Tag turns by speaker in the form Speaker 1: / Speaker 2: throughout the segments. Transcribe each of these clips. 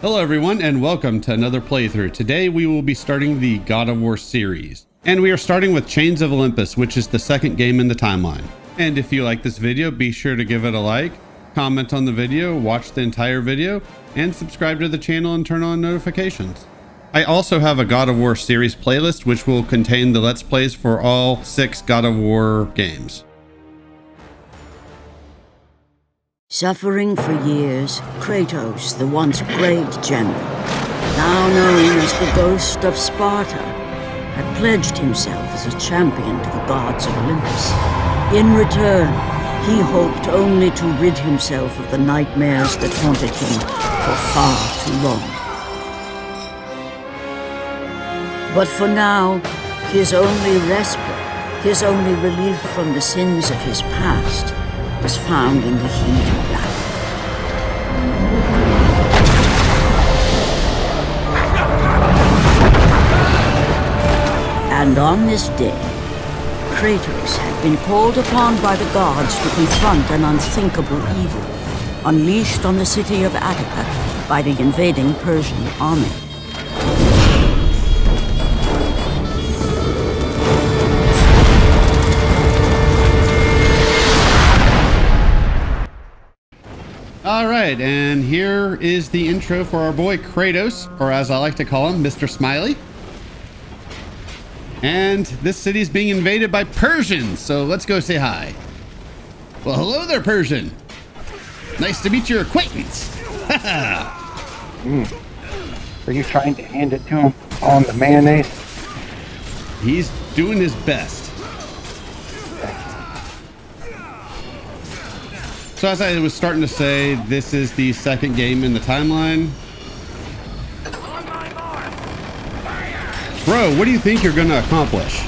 Speaker 1: Hello everyone and welcome to another playthrough. Today we will be starting the God of War series. And we are starting with Chains of Olympus, which is the second game in the timeline. And if you like this video, be sure to give it a like, comment on the video, watch the entire video, and subscribe to the channel and turn on notifications. I also have a God of War series playlist which will contain the Let's Plays for all 6 God of War games.
Speaker 2: Suffering for years, Kratos, the once great general, now known as the Ghost of Sparta, had pledged himself as a champion to the gods of Olympus. In return, he hoped only to rid himself of the nightmares that haunted him for far too long. But for now, his only respite, his only relief from the sins of his past, was found in the heat of battle. And on this day, Kratos had been called upon by the gods to confront an unthinkable evil, unleashed on the city of Attica by the invading Persian army.
Speaker 1: Alright, and here is the intro for our boy Kratos, or as I like to call him, Mr. Smiley. And this city is being invaded by Persians, so let's go say hi. Well, hello there, Persian. Nice to meet your acquaintance.
Speaker 3: Are you trying to hand it to him on the mayonnaise?
Speaker 1: He's doing his best. So as I was starting to say, this is the second game in the timeline. Bro, what do you think you're going to accomplish?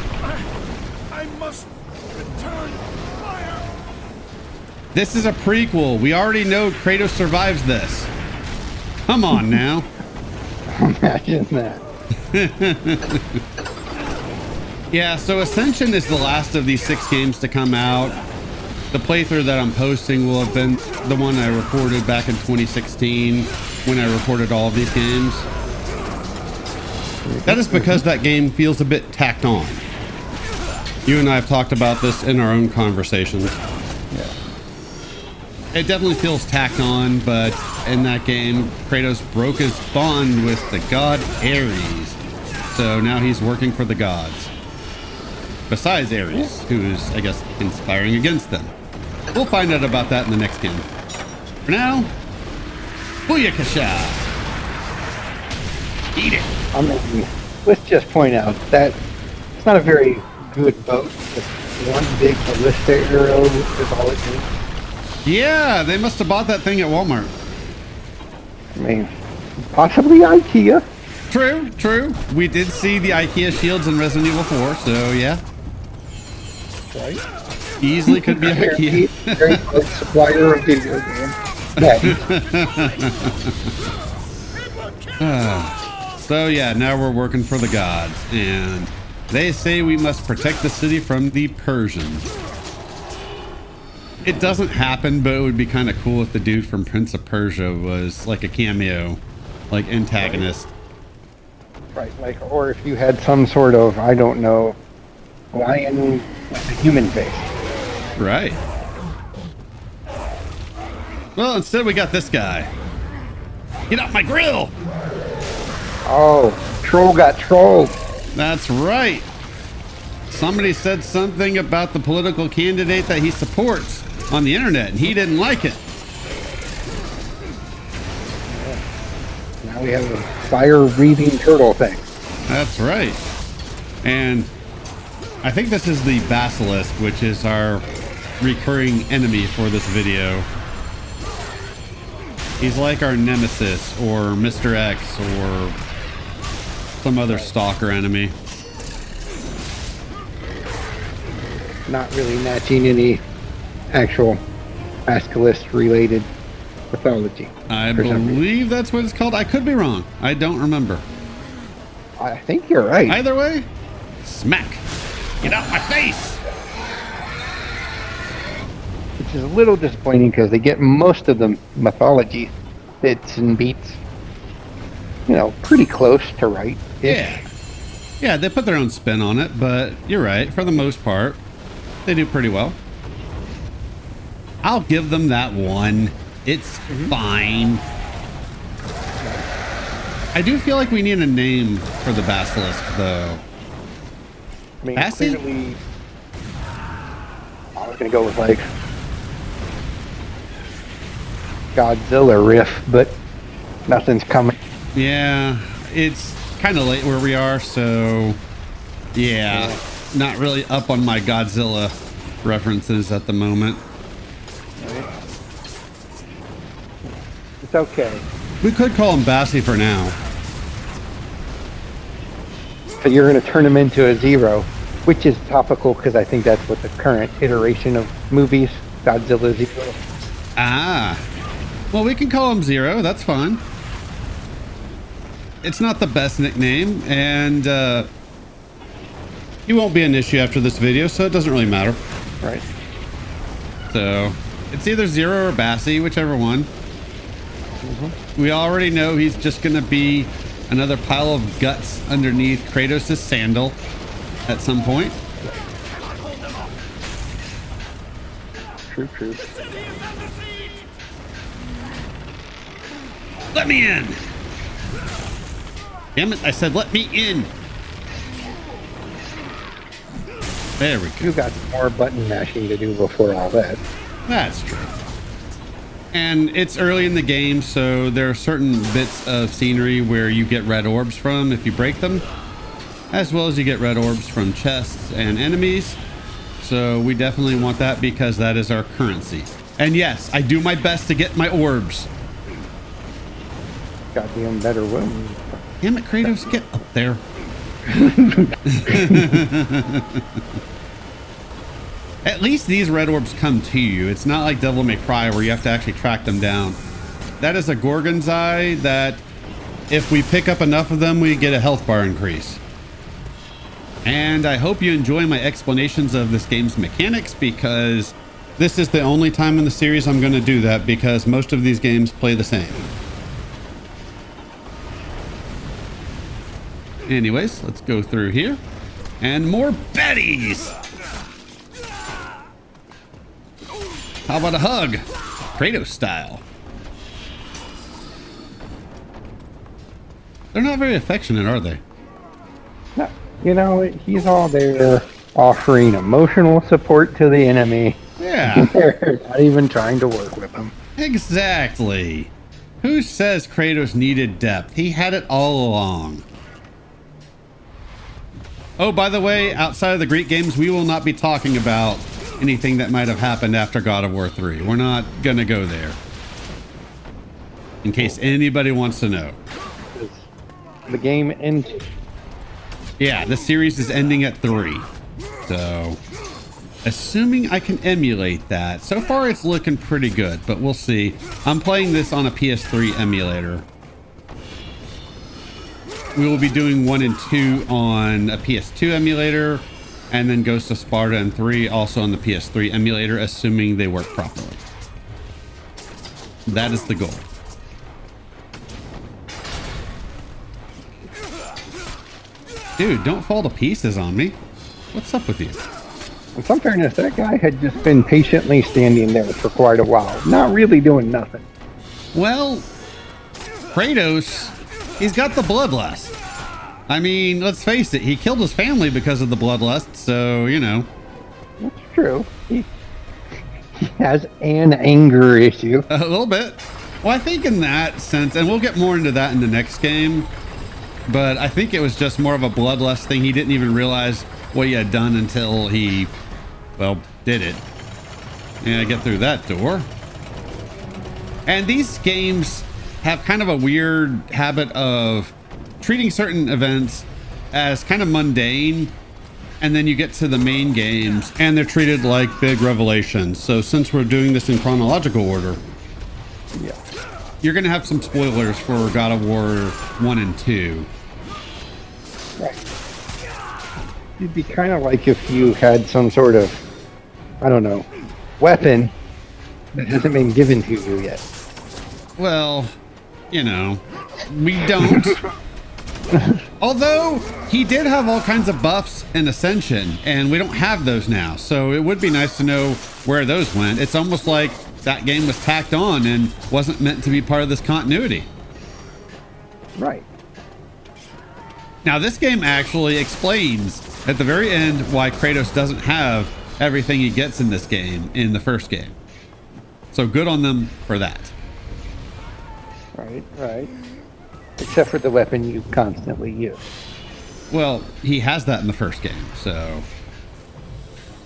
Speaker 4: I must return fire.
Speaker 1: This is a prequel. We already know Kratos survives this. Come on now.
Speaker 3: Imagine that.
Speaker 1: Yeah, so Ascension is the last of these 6 games to come out. The playthrough that I'm posting will have been the one I recorded back in 2016 when I recorded all of these games. That is because that game feels a bit tacked on. You and I have talked about this in our own conversations.
Speaker 3: Yeah.
Speaker 1: It definitely feels tacked on, but in that game, Kratos broke his bond with the god Ares. So now he's working for the gods. Besides Ares, who's, I guess, conspiring against them. We'll find out about that in the next game. For now, booyakasha! Eat it!
Speaker 3: I mean, let's just point out that it's not a very good boat. It's one big ballista arrow is all it is.
Speaker 1: Yeah, they must have bought that thing at Walmart.
Speaker 3: I mean, possibly IKEA.
Speaker 1: True, true. We did see the IKEA shields in Resident Evil 4, so yeah.
Speaker 3: Right?
Speaker 1: Easily could be IKEA.
Speaker 3: Very good supplier of video games. Yeah.
Speaker 1: So yeah, now we're working for the gods, and they say we must protect the city from the Persians. It doesn't happen, but it would be kind of cool if the dude from Prince of Persia was like a cameo, like antagonist.
Speaker 3: Right, like, or if you had some sort of, I don't know, lion with a human face.
Speaker 1: Right. Well, instead we got this guy. Get off my grill!
Speaker 3: Oh, troll got trolled.
Speaker 1: That's right. Somebody said something about the political candidate that he supports on the internet, and he didn't like it.
Speaker 3: Now we have a fire-breathing turtle thing.
Speaker 1: That's right. And I think this is the Basilisk, which is our recurring enemy for this video. He's like our nemesis or Mr. X or some other stalker enemy.
Speaker 3: Not really matching any actual Basilisk related mythology.
Speaker 1: I believe that's what it's called. I could be wrong. I don't remember.
Speaker 3: I think you're right.
Speaker 1: Either way, smack. Get out my face!
Speaker 3: Which is a little disappointing because they get most of the mythology bits and beats pretty close to right.
Speaker 1: Yeah. Yeah, they put their own spin on it, but you're right. For the most part, they do pretty well. I'll give them that one. It's fine. I do feel like we need a name for the basilisk, though.
Speaker 3: I mean,
Speaker 1: Acid?
Speaker 3: clearly, I was going to go with, like, Godzilla riff, but nothing's coming.
Speaker 1: Yeah, it's kind of late where we are, so yeah, not really up on my Godzilla references at the moment.
Speaker 3: It's okay.
Speaker 1: We could call him Bassie for now.
Speaker 3: So you're going to turn him into a Zero, which is topical because I think that's what the current iteration of movies, Godzilla Zero.
Speaker 1: Ah, well, we can call him Zero. That's fine. It's not the best nickname, and he won't be an issue after this video, so it doesn't really matter.
Speaker 3: Right.
Speaker 1: So it's either Zero or Bassie, whichever one. We already know he's just going to be another pile of guts underneath Kratos' sandal at some point.
Speaker 3: True.
Speaker 1: Let me in! Damn it, I said let me in! There we go.
Speaker 3: You got more button mashing to do before all that.
Speaker 1: That's true. And it's early in the game, so there are certain bits of scenery where you get red orbs from if you break them, as well as you get red orbs from chests and enemies. So we definitely want that because that is our currency. And yes, I do my best to get my orbs.
Speaker 3: Goddamn better win.
Speaker 1: Damn it, Kratos, get up there. At least these red orbs come to you. It's not like Devil May Cry where you have to actually track them down. That is a Gorgon's Eye that if we pick up enough of them, we get a health bar increase. And I hope you enjoy my explanations of this game's mechanics, because this is the only time in the series I'm going to do that, because most of these games play the same. Anyways, let's go through here. And more baddies! How about a hug? Kratos style. They're not very affectionate, are they?
Speaker 3: No, he's all there offering emotional support to the enemy.
Speaker 1: Yeah.
Speaker 3: They're not even trying to work with him.
Speaker 1: Exactly. Who says Kratos needed depth? He had it all along. Oh, by the way, outside of the Greek games, we will not be talking about anything that might have happened after God of War 3. We're not going to go there. In case anybody wants to know.
Speaker 3: The game ends.
Speaker 1: Yeah, the series is ending at 3. So, assuming I can emulate that. So far, it's looking pretty good, but we'll see. I'm playing this on a PS3 emulator. We will be doing 1 and 2 on a PS2 emulator, and then Ghost of Sparta and 3 also on the PS3 emulator, assuming they work properly. That is the goal. Dude, don't fall to pieces on me. What's up with you?
Speaker 3: In some fairness, that guy had just been patiently standing there for quite a while, not really doing nothing.
Speaker 1: Well, Kratos, he's got the bloodlust. I mean, let's face it, he killed his family because of the bloodlust, so, you know.
Speaker 3: That's true. He has an anger issue.
Speaker 1: A little bit. Well, I think in that sense, and we'll get more into that in the next game, but I think it was just more of a bloodlust thing. He didn't even realize what he had done until he, well, did it. And get through that door. And these games have kind of a weird habit of treating certain events as kind of mundane, and then you get to the main games and they're treated like big revelations. So since we're doing this in chronological order,
Speaker 3: Yeah.
Speaker 1: you're going to have some spoilers for God of War 1 and 2.
Speaker 3: Right. It'd be kind of like if you had some sort of, I don't know, weapon that hasn't been given to you yet.
Speaker 1: Well, you know, We don't. Although he did have all kinds of buffs in Ascension, and we don't have those now. So it would be nice to know where those went. It's almost like that game was tacked on and wasn't meant to be part of this continuity.
Speaker 3: Right.
Speaker 1: Now, this game actually explains at the very end why Kratos doesn't have everything he gets in this game in the first game. So good on them for that.
Speaker 3: Right. Except for the weapon you constantly use.
Speaker 1: Well, he has that in the first game, so...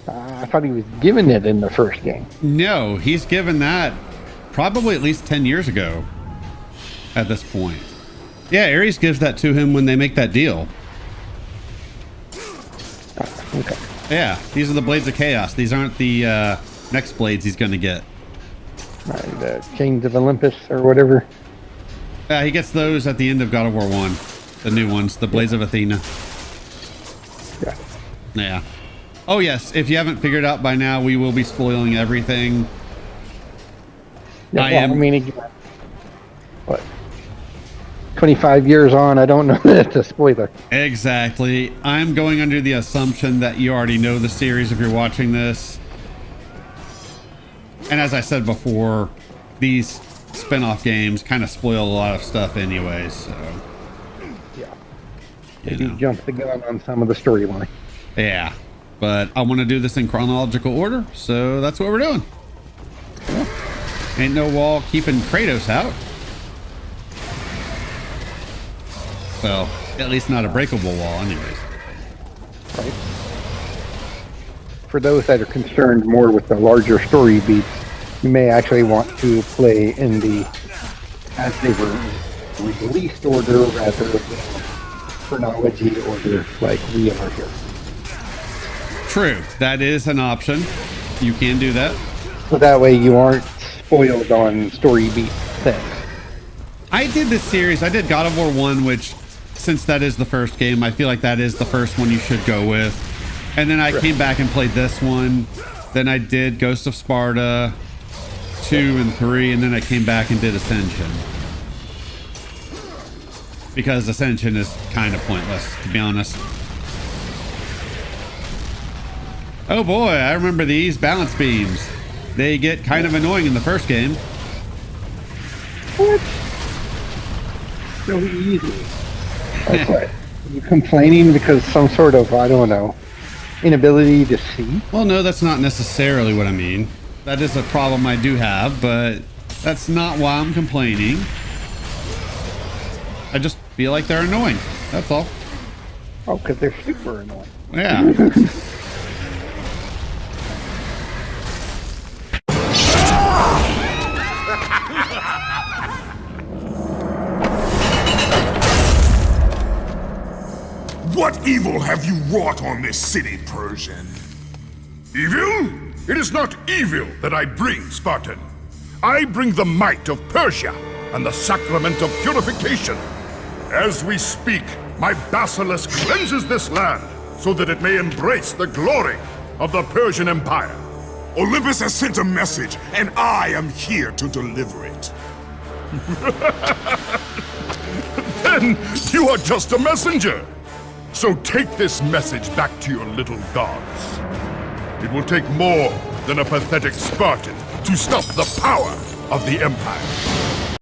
Speaker 3: I thought he was given it in the first game.
Speaker 1: No, he's given that probably at least 10 years ago at this point. Yeah, Ares gives that to him when they make that deal.
Speaker 3: Okay.
Speaker 1: Yeah, these are the Blades of Chaos. These aren't the next blades he's going to get.
Speaker 3: Right, the Chains of Olympus or whatever.
Speaker 1: He gets those at the end of God of War 1. The new ones, the Blades of Athena.
Speaker 3: Yeah.
Speaker 1: Yeah. Oh, yes. If you haven't figured out by now, we will be spoiling everything.
Speaker 3: Yeah,
Speaker 1: I am.
Speaker 3: I mean, again, what? 25 years on, I don't know that it's a spoiler.
Speaker 1: Exactly. I'm going under the assumption that you already know the series if you're watching this. And as I said before, these spin-off games kind of spoil a lot of stuff anyways, so...
Speaker 3: Yeah.
Speaker 1: You
Speaker 3: Maybe
Speaker 1: know.
Speaker 3: jump the gun on some of the storyline.
Speaker 1: Yeah. But I want to do this in chronological order, so that's what we're doing. Ain't no wall keeping Kratos out. Well, at least not a breakable wall anyways.
Speaker 3: Right. For those that are concerned more with the larger story beats, you may actually want to play in the as they were released order rather than chronology order like we are here.
Speaker 1: True. That is an option. You can do that.
Speaker 3: So that way you aren't spoiled on story beat things.
Speaker 1: I did this series. I did God of War 1, which, since that is the first game, I feel like that is the first one you should go with. And then I came back and played this one. Then I did Ghost of Sparta 2 and 3, and then I came back and did Ascension. Because Ascension is kind of pointless, to be honest. Oh boy, I remember these balance beams. They get kind of annoying in the first game.
Speaker 3: What? So easy. Like what? You complaining because some sort of, I don't know, inability to see?
Speaker 1: Well, no, that's not necessarily what I mean. That is a problem I do have, but that's not why I'm complaining. I just feel like they're annoying. That's all.
Speaker 3: Oh, because they're super annoying.
Speaker 1: Yeah.
Speaker 4: What evil have you wrought on this city, Persian? Evil? It is not evil that I bring, Spartan. I bring the might of Persia and the sacrament of purification. As we speak, my basilisk cleanses this land so that it may embrace the glory of the Persian Empire. Olympus has sent a message, and I am here to deliver it. Then you are just a messenger. So take this message back to your little gods. It will take more than a pathetic Spartan to stop the power of the Empire.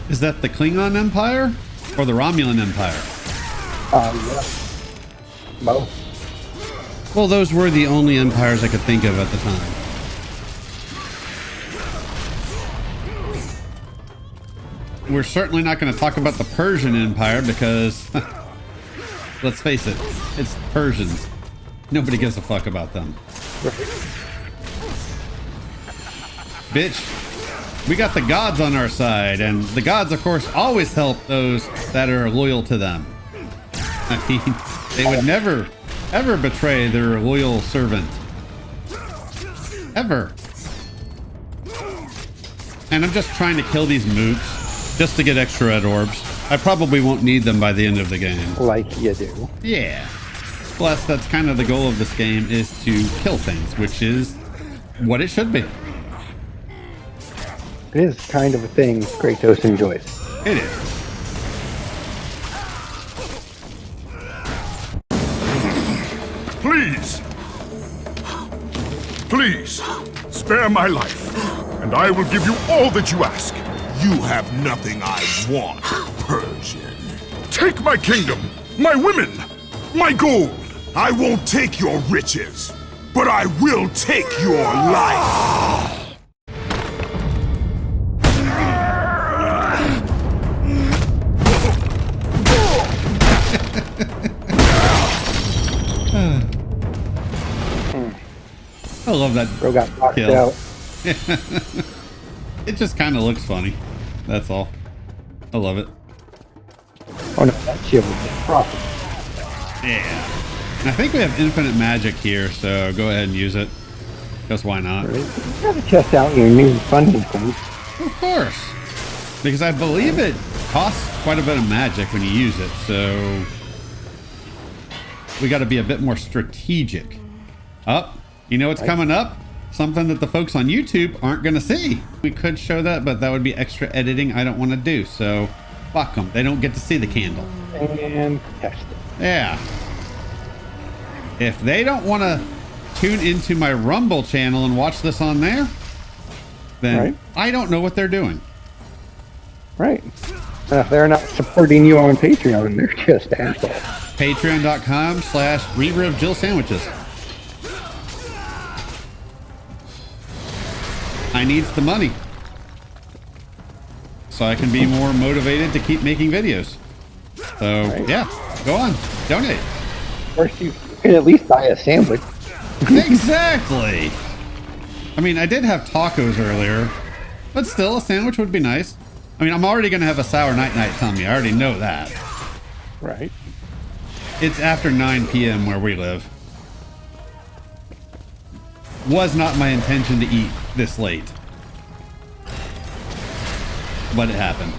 Speaker 1: Is that the Klingon Empire or the Romulan Empire?
Speaker 3: Yeah. Both.
Speaker 1: Well, those were the only empires I could think of at the time. We're certainly not going to talk about the Persian Empire because, let's face it, it's Persians. Nobody gives a fuck about them. Bitch, we got the gods on our side, and the gods, of course, always help those that are loyal to them. I mean, they would never, ever betray their loyal servant. Ever. And I'm just trying to kill these mooks just to get extra red orbs. I probably won't need them by the end of the game.
Speaker 3: Like you do.
Speaker 1: Yeah. Plus, that's kind of the goal of this game, is to kill things, which is what it should be.
Speaker 3: It is kind of a thing Kratos enjoys.
Speaker 1: It is.
Speaker 4: Please. Please, spare my life, and I will give you all that you ask.
Speaker 5: You have nothing I want, Persian.
Speaker 4: Take my kingdom, my women, my gold.
Speaker 5: I won't take your riches, but I will take your life.
Speaker 1: I love that
Speaker 3: Bro got knocked
Speaker 1: kill.
Speaker 3: out.
Speaker 1: It just kind of looks funny. That's all. I love it.
Speaker 3: Oh no, that shield was profit.
Speaker 1: Yeah. And I think we have infinite magic here, so go ahead and use it. Because why not?
Speaker 3: You gotta test out your new funding thing.
Speaker 1: Of course. Because I believe it costs quite a bit of magic when you use it, so we got to be a bit more strategic. Up. You know what's coming up? Something that the folks on YouTube aren't going to see. We could show that, but that would be extra editing I don't want to do, so fuck them. They don't get to see the candle.
Speaker 3: And test it.
Speaker 1: Yeah. If they don't want to tune into my Rumble channel and watch this on there, then
Speaker 3: Right.
Speaker 1: I don't know what they're doing.
Speaker 3: Right. If they're not supporting you on Patreon, they're just assholes.
Speaker 1: Patreon.com/Reaver of Jill Sandwiches. I needs the money so I can be more motivated to keep making videos. So
Speaker 3: Right.
Speaker 1: yeah, go on, donate.
Speaker 3: Of course, you can at least buy a sandwich.
Speaker 1: Exactly. I mean, I did have tacos earlier, but still a sandwich would be nice. I mean, I'm already going to have a sour night tummy. I already know that.
Speaker 3: Right.
Speaker 1: It's after 9 p.m. where we live. Was not my intention to eat this late, but it happened.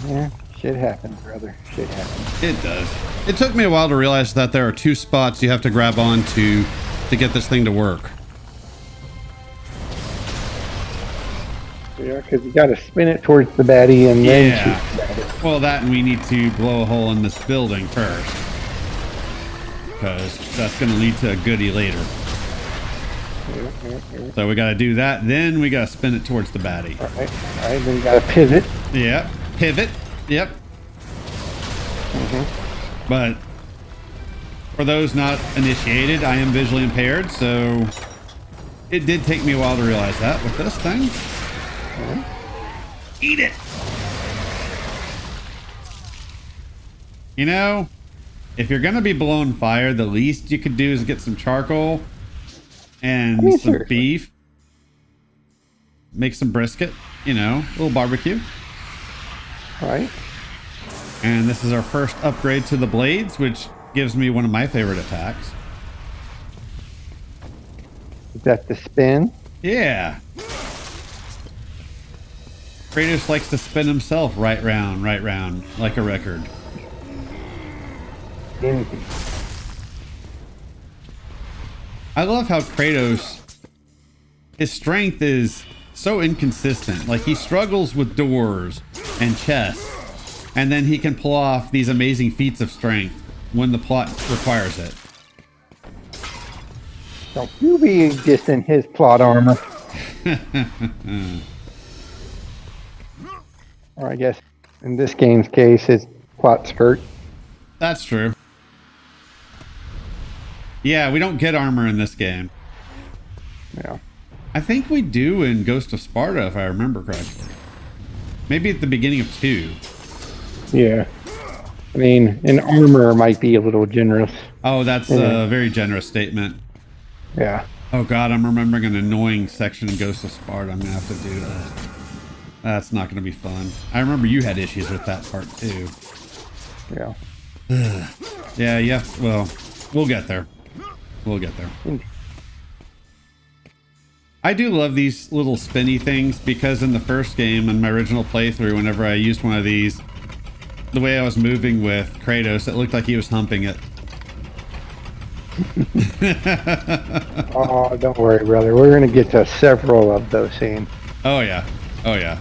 Speaker 3: Yeah, shit happens, brother. Shit happens.
Speaker 1: It does. It took me a while to realize that there are 2 spots you have to grab onto to get this thing to work.
Speaker 3: Yeah, because you got to spin it towards the baddie and then
Speaker 1: Yeah.
Speaker 3: shoot the baddie.
Speaker 1: Well, that and we need to blow a hole in this building first, because that's going to lead to a goodie later. So we got to do that, then we got to spin it towards the baddie.
Speaker 3: All right, then you got to pivot.
Speaker 1: Yep. Pivot. Yep. But for those not initiated, I am visually impaired, so it did take me a while to realize that with this thing. Eat it. You know, if you're going to be blowing fire, the least you could do is get some charcoal and some
Speaker 3: seriously.
Speaker 1: beef. Make some brisket, you know, a little barbecue.
Speaker 3: All right.
Speaker 1: And this is our first upgrade to the blades, which gives me one of my favorite attacks.
Speaker 3: Is that the spin?
Speaker 1: Yeah. Kratos likes to spin himself right round, like a record.
Speaker 3: Indeed.
Speaker 1: I love how Kratos, his strength is so inconsistent. Like, he struggles with doors and chests, and then he can pull off these amazing feats of strength when the plot requires it.
Speaker 3: Don't you be just in his plot armor. Or I guess in this game's case, his plot skirt.
Speaker 1: That's true. Yeah, we don't get armor in this game.
Speaker 3: Yeah.
Speaker 1: I think we do in Ghost of Sparta, if I remember correctly. Maybe at the beginning of 2.
Speaker 3: Yeah. I mean, an armor might be a little generous.
Speaker 1: Oh, that's
Speaker 3: Yeah.
Speaker 1: a very generous statement.
Speaker 3: Yeah.
Speaker 1: Oh god, I'm remembering an annoying section in Ghost of Sparta. I'm gonna have to do that. That's not gonna be fun. I remember you had issues with that part too.
Speaker 3: Yeah.
Speaker 1: Yeah, well, we'll get there. We'll get there. I do love these little spinny things because in the first game, in my original playthrough, whenever I used one of these, the way I was moving with Kratos, it looked like he was humping it.
Speaker 3: Oh, don't worry, brother. We're going to get to several of those scenes.
Speaker 1: Oh yeah. Oh yeah.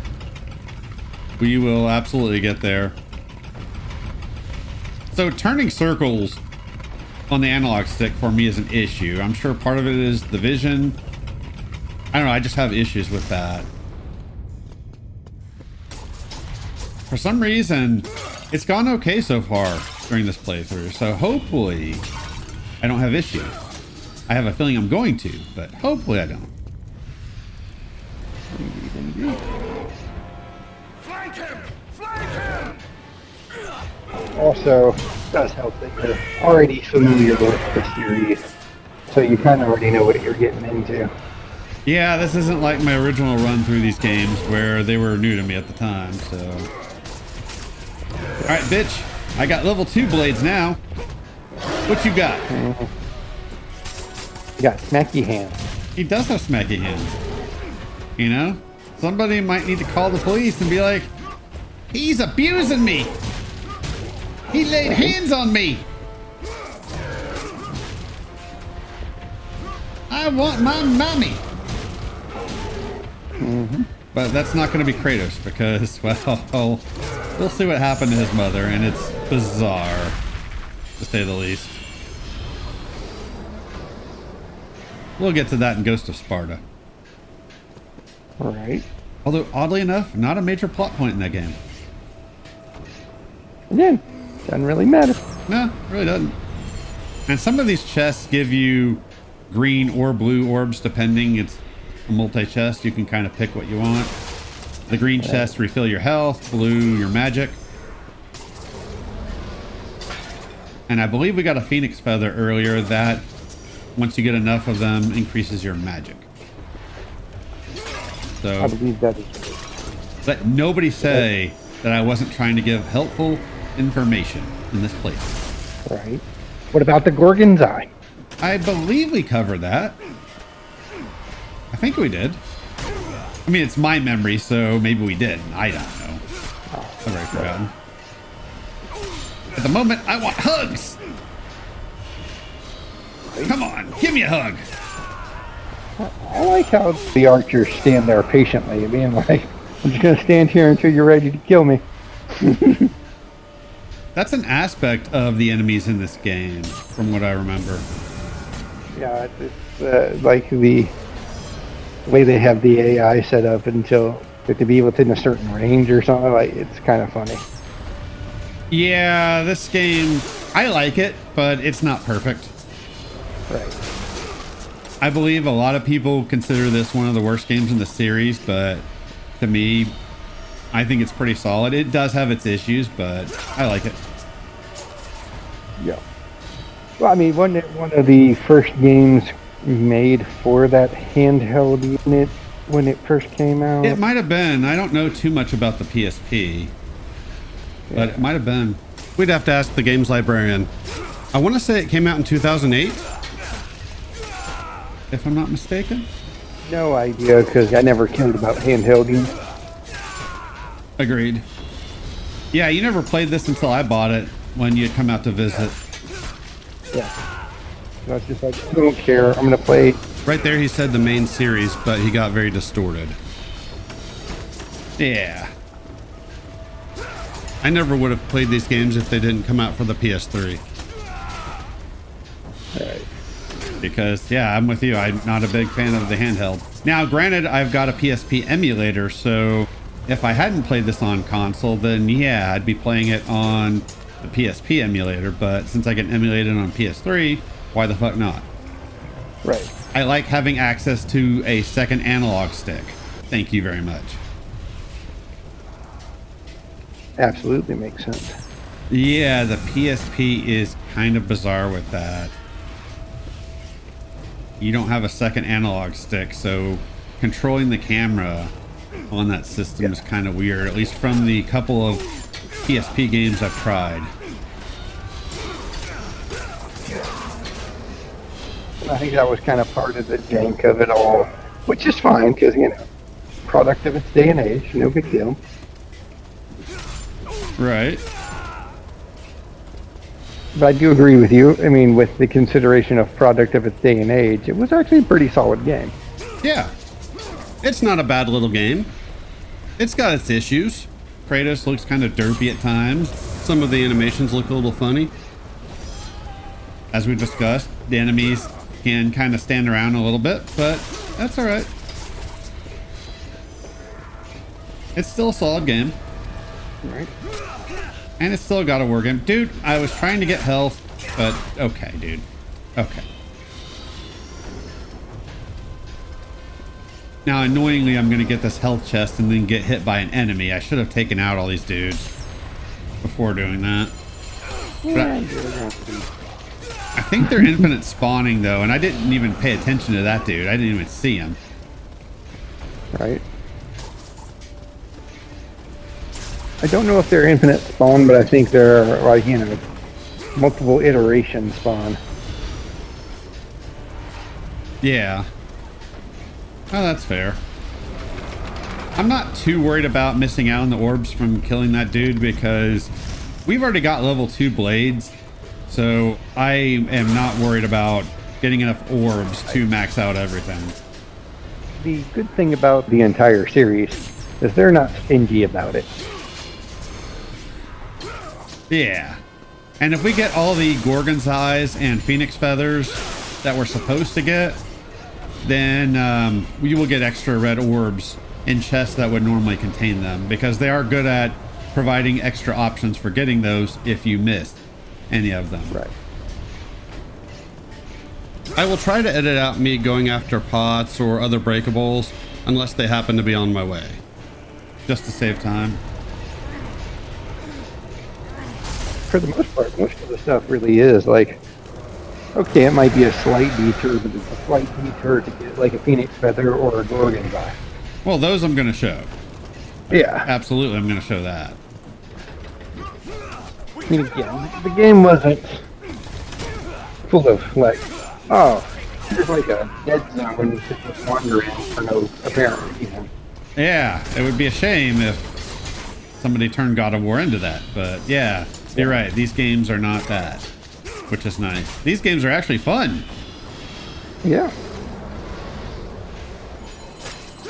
Speaker 1: We will absolutely get there. So turning circles on the analog stick for me is an issue. I'm sure part of it is the vision. I don't know, I just have issues with that. For some reason, it's gone okay so far during this playthrough, so hopefully I don't have issues. I have a feeling I'm going to, but hopefully I don't.
Speaker 4: Flank him! Flank him!
Speaker 3: Also, it does help that you're already familiar with the series, so you kind of already know what you're getting into.
Speaker 1: Yeah, this isn't like my original run through these games where they were new to me at the time, so. All right, bitch. I got level 2 blades now. What you got?
Speaker 3: You got smacky hands.
Speaker 1: He does have smacky hands. You know? Somebody might need to call the police and be like, he's abusing me. He laid hands on me. I want my mommy. But that's not going to be Kratos because, well, we'll see what happened to his mother, and it's bizarre, to say the least. We'll get to that in Ghost of Sparta.
Speaker 3: All right.
Speaker 1: Although, oddly enough, not a major plot point in that game.
Speaker 3: Again, doesn't really matter.
Speaker 1: No, it really doesn't. And some of these chests give you green or blue orbs, depending. It's a multi-chest. You can kind of pick what you want. The green chests refill your health, blue your magic. And I believe we got a phoenix feather earlier that, once you get enough of them, increases your magic. So
Speaker 3: I believe that is.
Speaker 1: let nobody say that I wasn't trying to give helpful information in this place.
Speaker 3: Right. What about the Gorgon's Eye?
Speaker 1: I believe we covered that. I think we did. I mean, it's my memory, so maybe we did. I don't know. I've already forgotten. At the moment, I want hugs. Come on, give me a hug.
Speaker 3: I like how the archers stand there patiently, being like, I'm just going to stand here until you're ready to kill me.
Speaker 1: That's an aspect of the enemies in this game, from what I remember.
Speaker 3: Yeah, it's like the way they have the AI set up until it to be within a certain range or something. Like, it's kind of funny.
Speaker 1: Yeah, this game, I like it, but it's not perfect.
Speaker 3: Right.
Speaker 1: I believe a lot of people consider this one of the worst games in the series, but to me, I think it's pretty solid. It does have its issues, but I like it.
Speaker 3: Yeah. Well, I mean, wasn't it one of the first games made for that handheld unit when it first came out?
Speaker 1: It might have been. I don't know too much about the PSP, but it might have been. We'd have to ask the games librarian. I want to say it came out in 2008, if I'm not mistaken.
Speaker 3: No idea, because I never cared about handheld units.
Speaker 1: Agreed. Yeah, you never played this until I bought it when you come out to visit.
Speaker 3: Yeah. So I was just like, I don't care. I'm going to play.
Speaker 1: Right there, he said the main series, but he got very distorted. Yeah. I never would have played these games if they didn't come out for the PS3.
Speaker 3: Right.
Speaker 1: Because, yeah, I'm with you. I'm not a big fan of the handheld. Now, granted, I've got a PSP emulator, so if I hadn't played this on console, then yeah, I'd be playing it on the PSP emulator. But since I can emulate it on PS3, why the fuck not?
Speaker 3: Right.
Speaker 1: I like having access to a second analog stick. Thank you very much.
Speaker 3: Absolutely makes sense.
Speaker 1: Yeah, the PSP is kind of bizarre with that. You don't have a second analog stick, so controlling the camera on that system is kind of weird, at least from the couple of PSP games I've tried.
Speaker 3: I think that was kind of part of the jank of it all, which is fine because, you know, product of its day and age, no big deal.
Speaker 1: Right.
Speaker 3: But I do agree with you. I mean, with the consideration of product of its day and age, it was actually a pretty solid game.
Speaker 1: Yeah. It's not a bad little game. It's got its issues. Kratos looks kind of derpy at times. Some of the animations look a little funny. As we discussed, the enemies can kind of stand around a little bit, but that's all right. It's still a solid game.
Speaker 3: Right.
Speaker 1: And it's still a God of War game. Dude, I was trying to get health, but okay, dude. Okay. Now, annoyingly, I'm going to get this health chest and then get hit by an enemy. I should have taken out all these dudes before doing that. I think they're infinite spawning, though, and I didn't even pay attention to that dude. I didn't even see him.
Speaker 3: Right. I don't know if they're infinite spawn, but I think they're, like, you know, multiple iteration spawn.
Speaker 1: Yeah. Oh, that's fair. I'm not too worried about missing out on the orbs from killing that dude because we've already got level 2 blades. So I am not worried about getting enough orbs to max out everything.
Speaker 3: The good thing about the entire series is they're not stingy about it.
Speaker 1: Yeah. And if we get all the Gorgon's eyes and Phoenix feathers that we're supposed to get, then we will get extra red orbs in chests that would normally contain them, because they are good at providing extra options for getting those if you missed any of them.
Speaker 3: Right.
Speaker 1: I will try to edit out me going after pots or other breakables unless they happen to be on my way, just to save time.
Speaker 3: For the most part, most of the stuff really is like, okay, it might be a slight detour, but it's a slight detour to get like a Phoenix feather or a Gorgon's eye.
Speaker 1: Well, those I'm going to show.
Speaker 3: Yeah.
Speaker 1: Absolutely, I'm going to show that.
Speaker 3: I mean, again, the game wasn't full of like, oh, there's like a dead zone when you just wander around for no apparent reason.
Speaker 1: Yeah, it would be a shame if somebody turned God of War into that, but yeah, you're right. These games are not that, which is nice. These games are actually fun.
Speaker 3: Yeah.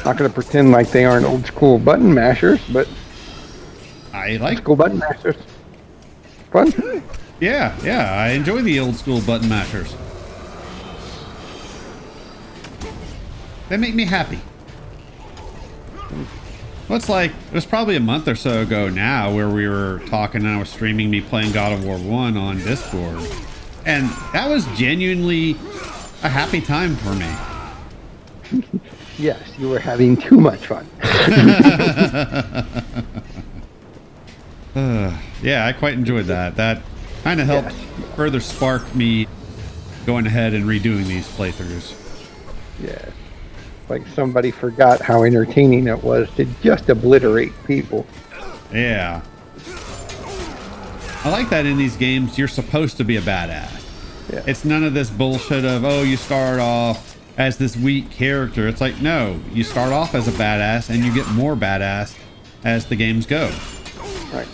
Speaker 3: Not gonna pretend like they aren't old school button mashers, but
Speaker 1: I
Speaker 3: old
Speaker 1: like.
Speaker 3: school button mashers. Fun.
Speaker 1: Yeah, I enjoy the old school button mashers. They make me happy. Well, it's like, it was probably a month or so ago now where we were talking and I was streaming me playing God of War 1 on Discord. And that was genuinely a happy time for me.
Speaker 3: Yes, you were having too much fun.
Speaker 1: Yeah, I quite enjoyed that. That kind of helped further spark me going ahead and redoing these playthroughs.
Speaker 3: Yeah. Like somebody forgot how entertaining it was to just obliterate people.
Speaker 1: Yeah. I like that in these games, you're supposed to be a badass.
Speaker 3: Yeah.
Speaker 1: It's none of this bullshit of, oh, you start off as this weak character. It's like, no, you start off as a badass and you get more badass as the games go.
Speaker 3: Right.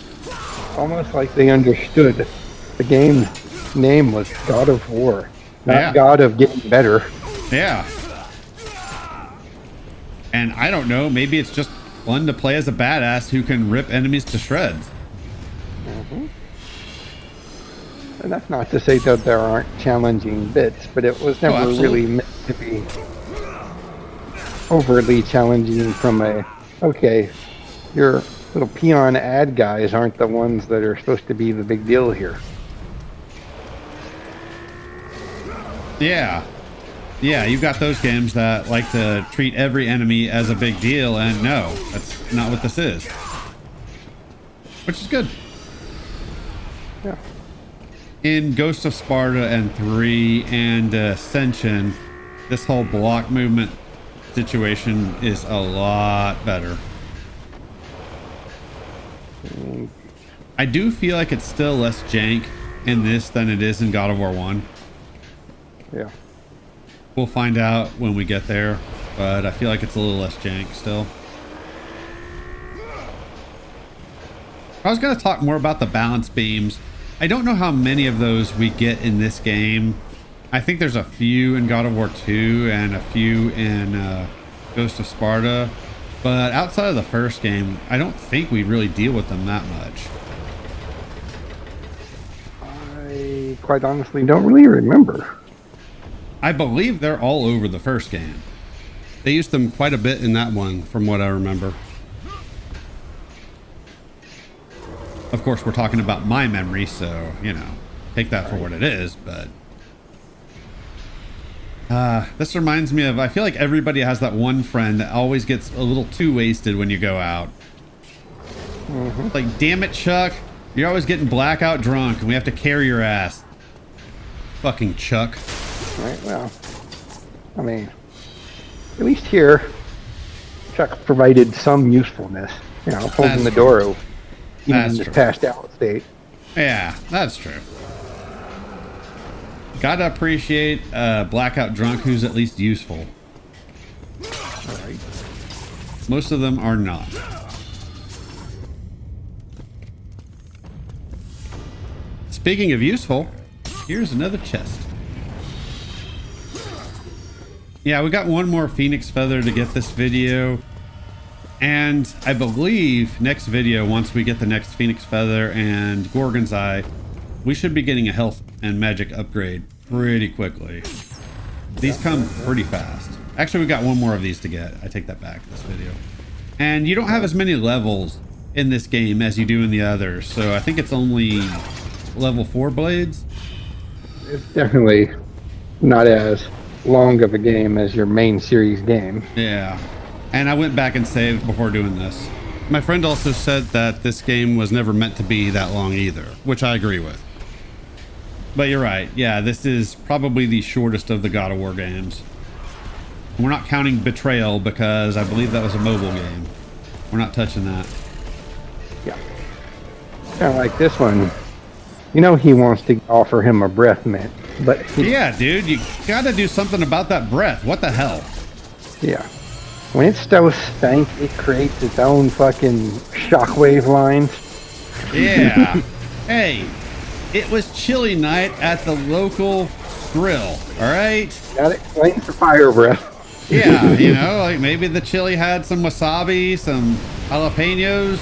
Speaker 3: Almost like they understood the game's name was God of War, not God of getting better.
Speaker 1: Yeah. And I don't know, maybe it's just fun to play as a badass who can rip enemies to shreds.
Speaker 3: Mm-hmm. And that's not to say that there aren't challenging bits, but it was never really meant to be overly challenging from a, okay, your little peon ad guys aren't the ones that are supposed to be the big deal here.
Speaker 1: Yeah. Yeah, you've got those games that like to treat every enemy as a big deal, and no, that's not what this is. Which is good.
Speaker 3: Yeah.
Speaker 1: In Ghost of Sparta and 3 and Ascension, this whole block movement situation is a lot better. I do feel like it's still less jank in this than it is in God of War 1.
Speaker 3: Yeah.
Speaker 1: We'll find out when we get there, but I feel like it's a little less jank still. I was going to talk more about the balance beams. I don't know how many of those we get in this game. I think there's a few in God of War 2 and a few in Ghost of Sparta. But outside of the first game, I don't think we really deal with them that much.
Speaker 3: I quite honestly don't really remember.
Speaker 1: I believe they're all over the first game. They used them quite a bit in that one, from what I remember. Of course, we're talking about my memory, so, you know, take that for what it is, but... this reminds me of, I feel like everybody has that one friend that always gets a little too wasted when you go out. Like, damn it, Chuck. You're always getting blackout drunk and we have to carry your ass. Fucking Chuck.
Speaker 3: Right, well, I mean, at least here, Chuck provided some usefulness. You know, holding the door open. Even in this passed out state.
Speaker 1: Yeah, that's true. Gotta appreciate blackout drunk who's at least useful.
Speaker 3: Alright.
Speaker 1: Most of them are not. Speaking of useful, here's another chest. Yeah, we got one more Phoenix Feather to get this video. And I believe next video, once we get the next Phoenix Feather and Gorgon's Eye, we should be getting a health and magic upgrade pretty quickly. These come pretty fast. Actually, we got one more of these to get. I take that back this video. And you don't have as many levels in this game as you do in the others. So I think it's only level 4 blades.
Speaker 3: It's definitely not as long of a game as your main series game.
Speaker 1: Yeah. And I went back and saved before doing this. My friend also said that this game was never meant to be that long either, which I agree with. But you're right. Yeah, this is probably the shortest of the God of War games. We're not counting Betrayal because I believe that was a mobile game. We're not touching that.
Speaker 3: Yeah. Kind of like this one. You know he wants to offer him a breath mint, but...
Speaker 1: Yeah, dude, you gotta do something about that breath. What the hell?
Speaker 3: Yeah. When it's so stank, it creates its own fucking shockwave lines.
Speaker 1: Yeah. Hey, it was chili night at the local grill, all right?
Speaker 3: That explains the fire breath.
Speaker 1: Yeah, you know, like maybe the chili had some wasabi, some jalapenos,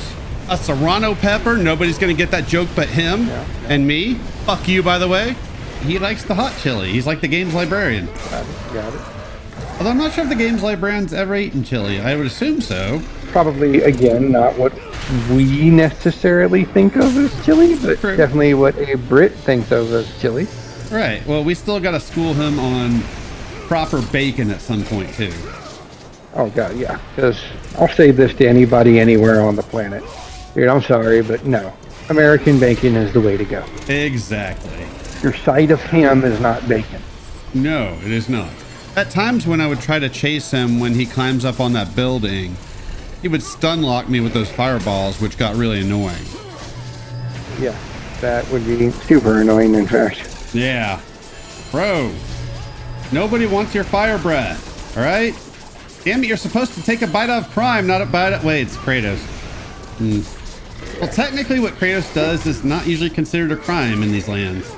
Speaker 1: a serrano pepper. Nobody's gonna get that joke but him and me. Fuck you, by the way. He likes the hot chili. He's like the game's librarian.
Speaker 3: Got it.
Speaker 1: Although I'm not sure if the game's librarian's ever eaten chili. I would assume so.
Speaker 3: Probably, again, not what we necessarily think of as chili, but
Speaker 1: True.
Speaker 3: definitely what a Brit thinks of as chili.
Speaker 1: Right. Well, we still got to school him on proper bacon at some point, too.
Speaker 3: Oh, God, yeah. Because I'll say this to anybody anywhere on the planet. Dude, I'm sorry, but no. American bacon is the way to go.
Speaker 1: Exactly.
Speaker 3: Your side of ham is not bacon.
Speaker 1: No, it is not. At times when I would try to chase him when he climbs up on that building, he would stun lock me with those fireballs, which got really annoying.
Speaker 3: Yeah, that would be super annoying, in fact.
Speaker 1: Yeah. Bro, nobody wants your fire breath, all right? Damn it, you're supposed to take a bite out of Prime, not a bite out... Wait, it's Kratos. Well, technically what Kratos does is not usually considered a crime in these lands.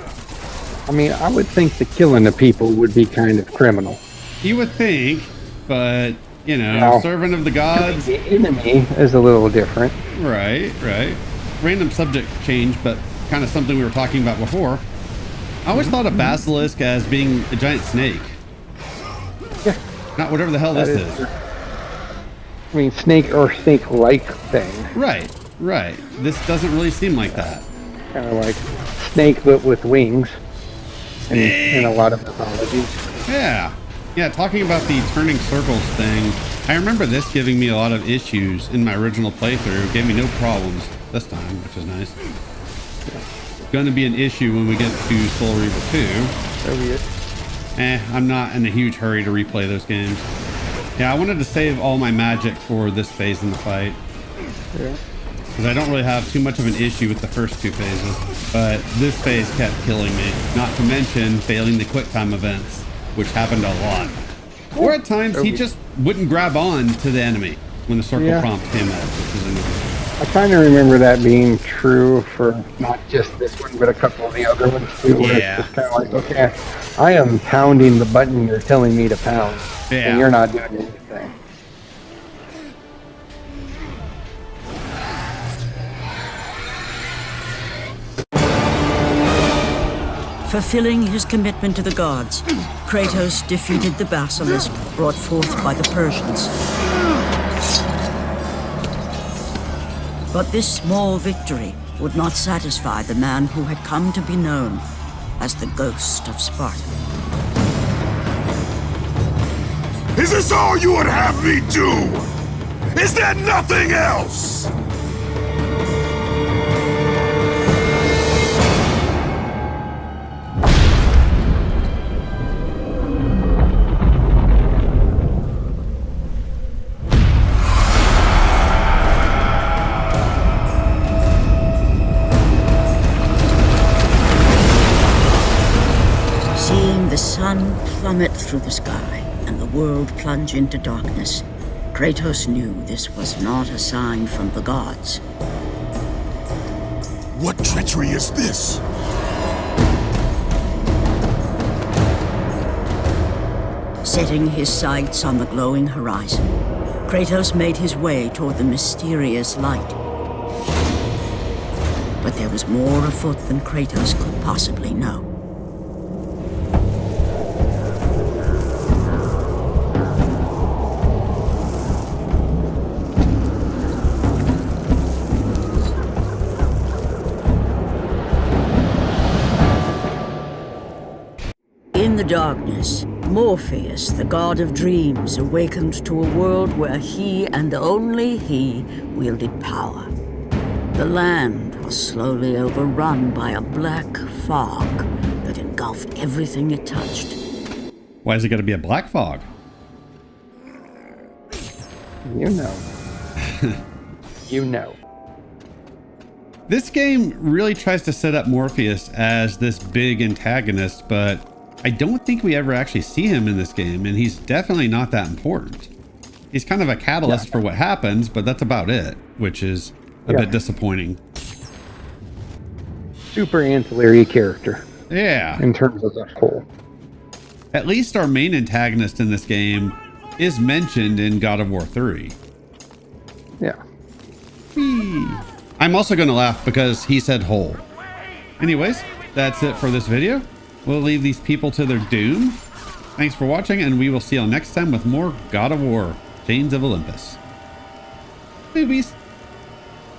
Speaker 3: I mean, I would think the killing of people would be kind of criminal.
Speaker 1: You would think, but, you know,
Speaker 3: Well,
Speaker 1: servant of the gods.
Speaker 3: The enemy is a little different.
Speaker 1: Right, right. Random subject change, but kind of something we were talking about before. I always thought of Basilisk as being a giant snake.
Speaker 3: Yeah.
Speaker 1: Not whatever the hell this is.
Speaker 3: I mean, snake or snake-like thing.
Speaker 1: Right, right. This doesn't really seem like that.
Speaker 3: Kind of like snake, but with wings. In a lot of mythologies.
Speaker 1: Yeah. Yeah, talking about the turning circles thing, I remember this giving me a lot of issues in my original playthrough. It gave me no problems this time, which is nice. Gonna be an issue when we get to Soul Reaver 2.
Speaker 3: So be it.
Speaker 1: I'm not in a huge hurry to replay those games. Yeah, I wanted to save all my magic for this phase in the fight.
Speaker 3: Yeah.
Speaker 1: Because I don't really have too much of an issue with the first two phases. But this phase kept killing me. Not to mention failing the quick time events, which happened a lot. Or at times he just wouldn't grab on to the enemy when the circle prompt came up, which was annoying.
Speaker 3: I kind of remember that being true for not just this one, but a couple of the other ones too. Where it's just kind of like, okay, I am pounding the button you're telling me to pound, and you're not doing anything.
Speaker 2: Fulfilling his commitment to the gods, Kratos defeated the basilisk brought forth by the Persians. But this small victory would not satisfy the man who had come to be known as the Ghost of Sparta.
Speaker 4: Is this all you would have me do? Is there nothing else?
Speaker 2: Seeing the sun plummet through the sky and the world plunge into darkness, Kratos knew this was not a sign from the gods.
Speaker 4: What treachery is this?
Speaker 2: Setting his sights on the glowing horizon, Kratos made his way toward the mysterious light. But there was more afoot than Kratos could possibly know. In the darkness, Morpheus, the god of dreams, awakened to a world where he and only he wielded power. The land was slowly overrun by a black fog that engulfed everything it touched.
Speaker 1: Why is it going to be a black fog?
Speaker 3: You know. You know.
Speaker 1: This game really tries to set up Morpheus as this big antagonist, but I don't think we ever actually see him in this game, and he's definitely not that important. He's kind of a catalyst for what happens, but that's about it, which is a bit disappointing.
Speaker 3: Super ancillary character.
Speaker 1: Yeah.
Speaker 3: In terms of the whole.
Speaker 1: At least our main antagonist in this game is mentioned in God of War 3.
Speaker 3: Yeah.
Speaker 1: I'm also going to laugh because he said whole. Anyways, that's it for this video. We'll leave these people to their doom. Thanks for watching, and we will see you next time with more God of War, Chains of Olympus. Boobies.